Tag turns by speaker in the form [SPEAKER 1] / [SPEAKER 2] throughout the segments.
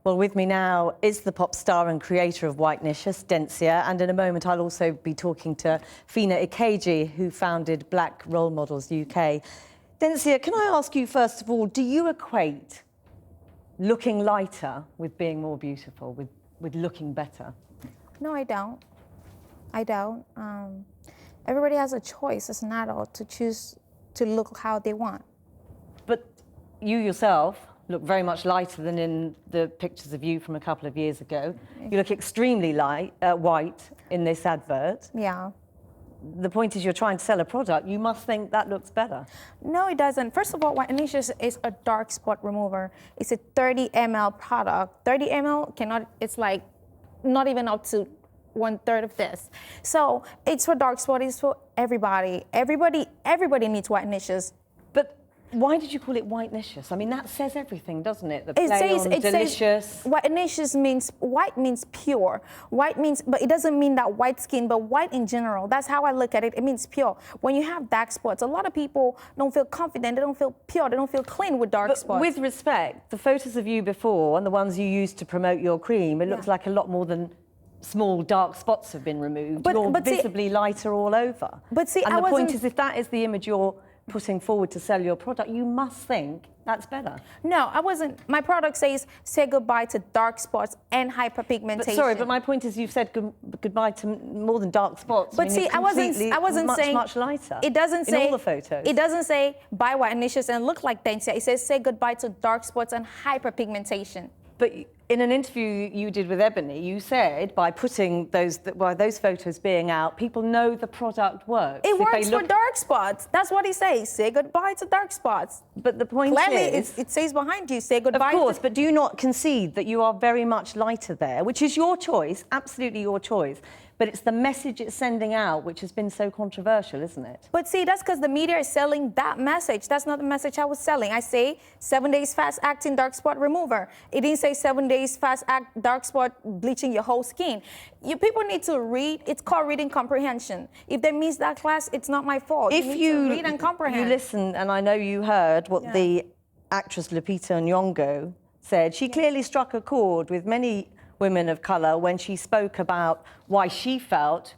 [SPEAKER 1] Well, with me now is the pop star and creator of Whitenicious, Dencia, and in a moment I'll also be talking to Phinnah Ikeji, who founded Black Role Models UK. Dencia, can I ask you first of all, do you equate looking lighter with being more beautiful, with looking better?
[SPEAKER 2] No, I don't. I don't. Everybody has a choice as an adult to choose to look how they want.
[SPEAKER 1] But you yourself look very much lighter than in the pictures of you from a couple of years ago. You look extremely white in this advert.
[SPEAKER 2] Yeah.
[SPEAKER 1] The point is you're trying to sell a product. You must think that looks better.
[SPEAKER 2] No, it doesn't. First of all, Whitenacious is a dark spot remover. It's a 30 ml product. 30 ml cannot, it's like not even up to 1/3 of this. So it's for dark spot, it's for everybody. Everybody needs Whitenacious.
[SPEAKER 1] But why did you call it Whitenicious? I mean, that says everything, doesn't it? The play on delicious.
[SPEAKER 2] Whitenacious means, white means pure. White means, but it doesn't mean that white skin, but white in general. That's how I look at it. It means pure. When you have dark spots, a lot of people don't feel confident, they don't feel pure, they don't feel clean with dark spots.
[SPEAKER 1] With respect, the photos of you before and the ones you used to promote your cream, it looks like a lot more than small dark spots have been removed. You're visibly lighter all over.
[SPEAKER 2] But see,
[SPEAKER 1] and the point is, if that is the image you're putting forward to sell your product, you must think that's better.
[SPEAKER 2] No, I wasn't. My product says, say goodbye to dark spots and hyperpigmentation.
[SPEAKER 1] But sorry, but my point is you've said goodbye to more than dark spots.
[SPEAKER 2] But see, I wasn't saying
[SPEAKER 1] much lighter.
[SPEAKER 2] It doesn't say
[SPEAKER 1] in all the photos.
[SPEAKER 2] It doesn't say buy Whitenacious and look like Dencia. It says say goodbye to dark spots and hyperpigmentation.
[SPEAKER 1] But in an interview you did with Ebony, you said by putting those photos being out, people know the product works.
[SPEAKER 2] It works for dark spots. That's what he says. Say goodbye to dark spots.
[SPEAKER 1] But the point is,
[SPEAKER 2] it says behind you, say goodbye.
[SPEAKER 1] Of course, but do you not concede that you are very much lighter there, which is your choice, absolutely your choice. But it's the message it's sending out which has been so controversial, isn't it?
[SPEAKER 2] But see, that's because the media is selling that message. That's not the message I was selling. I say 7 days fast acting dark spot remover. It didn't say 7 days fast act dark spot bleaching your whole skin. You people need to read. It's called reading comprehension. If they miss that class, it's not my fault.
[SPEAKER 1] If
[SPEAKER 2] you read and comprehend.
[SPEAKER 1] You listened, and I know you heard what the actress Lupita Nyong'o said. She clearly struck a chord with many women of colour when she spoke about why she felt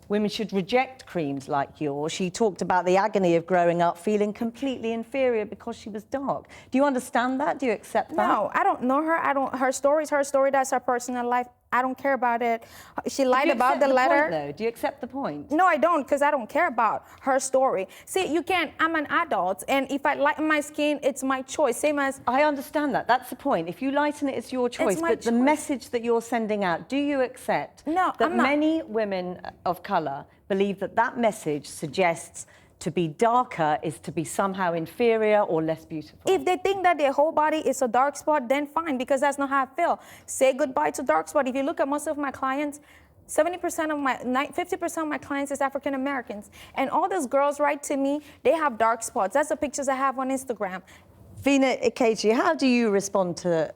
[SPEAKER 1] women should reject creams like yours. She talked about the agony of growing up feeling completely inferior because she was dark. Do you understand that? Do you accept that?
[SPEAKER 2] No, I don't know her. Her story's her story. That's her personal life. I don't care about it. She lied about the letter.
[SPEAKER 1] Point, though? Do you accept the point?
[SPEAKER 2] No, I don't, because I don't care about her story. See, you can't. I'm an adult, and if I lighten my skin, it's my choice. Same as
[SPEAKER 1] I understand that. That's the point. If you lighten it, it's your choice. But the message that you're sending out, do you accept that many women of colour believe that that message suggests to be darker is to be somehow inferior or less beautiful?
[SPEAKER 2] If they think that their whole body is a dark spot, then fine, because that's not how I feel. Say goodbye to dark spot. If you look at most of my clients, 50% of my clients is African Americans. And all those girls write to me, they have dark spots. That's the pictures I have on Instagram.
[SPEAKER 1] Phinnah Ikeji, how do you respond to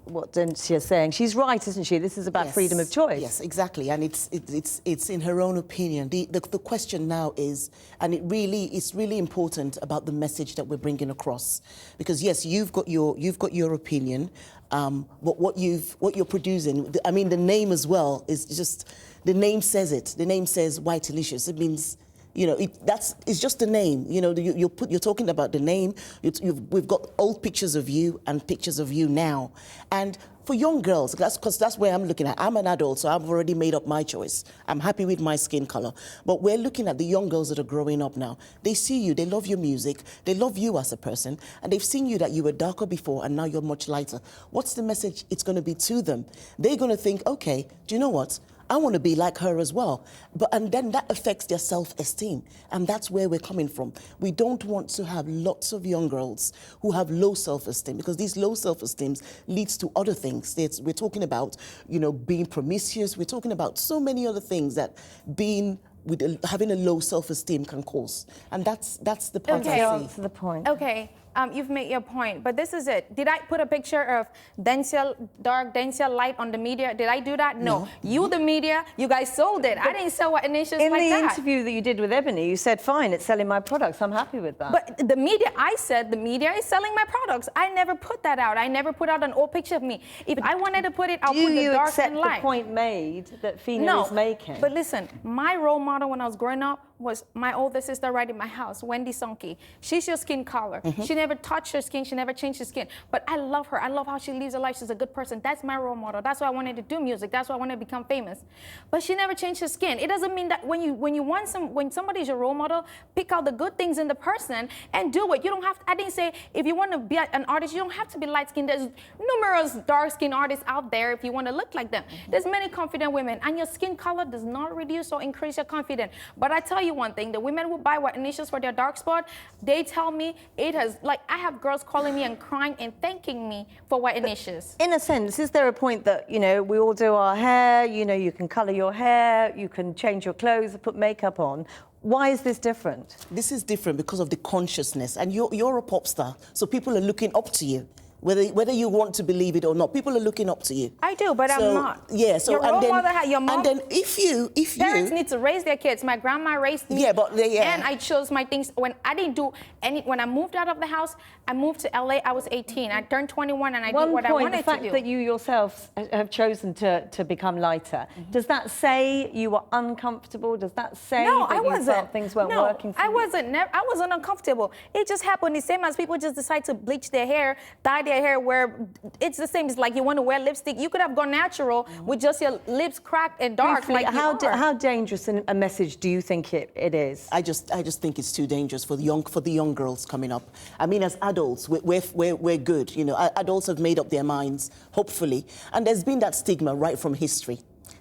[SPEAKER 1] what Dencia is saying? She's right, isn't she? This is about freedom of choice.
[SPEAKER 3] Yes, exactly, and it's in her own opinion. The question now is, and it's really important about the message that we're bringing across, because yes, you've got your opinion, but what you're producing, I mean, the name as well is just, the name says it. The name says Whitenicious. It means, you know, it's just the name. You know, you're talking about the name. We've got old pictures of you and pictures of you now, and for young girls, that's where I'm looking at. I'm an adult, so I've already made up my choice. I'm happy with my skin color, but we're looking at the young girls that are growing up now. They see you, they love your music, they love you as a person, and they've seen you that you were darker before, and now you're much lighter. What's the message it's going to be to them? They're going to think, okay, do you know what? I want to be like her as well. And then that affects their self-esteem. And that's where we're coming from. We don't want to have lots of young girls who have low self-esteem, because these low self-esteems leads to other things. We're talking about, you know, being promiscuous. We're talking about so many other things that having a low self-esteem can cause. And that's the part I see.
[SPEAKER 1] To the point.
[SPEAKER 2] Okay, you've made your point, but this is it. Did I put a picture of Dencia, dark Dencia light on the media? Did I do that? No. You, the media, you guys sold it. I didn't sell Whitenacious like that.
[SPEAKER 1] In the interview that you did with Ebony, you said, fine, it's selling my products. I'm happy with that.
[SPEAKER 2] But the media, I said the media is selling my products. I never put that out. I never put out an old picture of me. If I wanted to put it, I'll put the dark and light.
[SPEAKER 1] Do you accept the point made that Phinnah is making?
[SPEAKER 2] But listen, my role model when I was growing up was my older sister right in my house, Wendy Sonke. She's your skin color. She never touched her skin. She never changed her skin. But I love her. I love how she lives her life. She's a good person. That's my role model. That's why I wanted to do music. That's why I wanted to become famous. But she never changed her skin. It doesn't mean that when somebody's your role model, pick out the good things in the person and do it. You don't have to, I didn't say if you want to be an artist, you don't have to be light-skinned. There's numerous dark-skinned artists out there if you want to look like them. There's many confident women, and your skin color does not reduce or increase your confidence. But I tell you one thing, the women who buy Whitenicious for their dark spot, they tell me it has, like, I have girls calling me and crying and thanking me for Whitenicious.
[SPEAKER 1] In a sense, is there a point that, you know, we all do our hair, you know, you can color your hair, you can change your clothes, put makeup on. Why is this different?
[SPEAKER 3] This is different because of the consciousness, and you're a pop star, so people are looking up to you. Whether you want to believe it or not, people are looking up to you.
[SPEAKER 2] I do, but I'm not.
[SPEAKER 3] Yeah, so
[SPEAKER 2] your role model, your mom,
[SPEAKER 3] and then if
[SPEAKER 2] parents need to raise their kids. My grandma raised me.
[SPEAKER 3] Yeah, but
[SPEAKER 2] and I chose my things when I didn't do any. When I moved out of the house, I moved to LA. I was 18. I turned 21, and I did what I wanted to do.
[SPEAKER 1] The fact that you yourself have chosen to become lighter, does that say you were uncomfortable? Does that say that you felt things weren't working for you?
[SPEAKER 2] I wasn't uncomfortable. It just happened the same as people just decide to bleach their hair, dye their hair, where it's the same. It's like you want to wear lipstick. You could have gone natural with just your lips cracked and dark.
[SPEAKER 1] Briefly,
[SPEAKER 2] like
[SPEAKER 1] how dangerous a message do you think it is?
[SPEAKER 3] I just think it's too dangerous for the young girls coming up. I mean, as adults, we're good. You know, adults have made up their minds, hopefully, and there's been that stigma right from history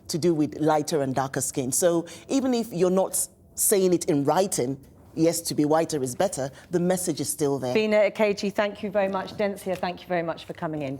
[SPEAKER 3] to do with lighter and darker skin. So even if you're not saying it in writing, yes, to be whiter is better, the message is still there.
[SPEAKER 1] Phinnah, Ikeji, thank you very much. Dencia, thank you very much for coming in.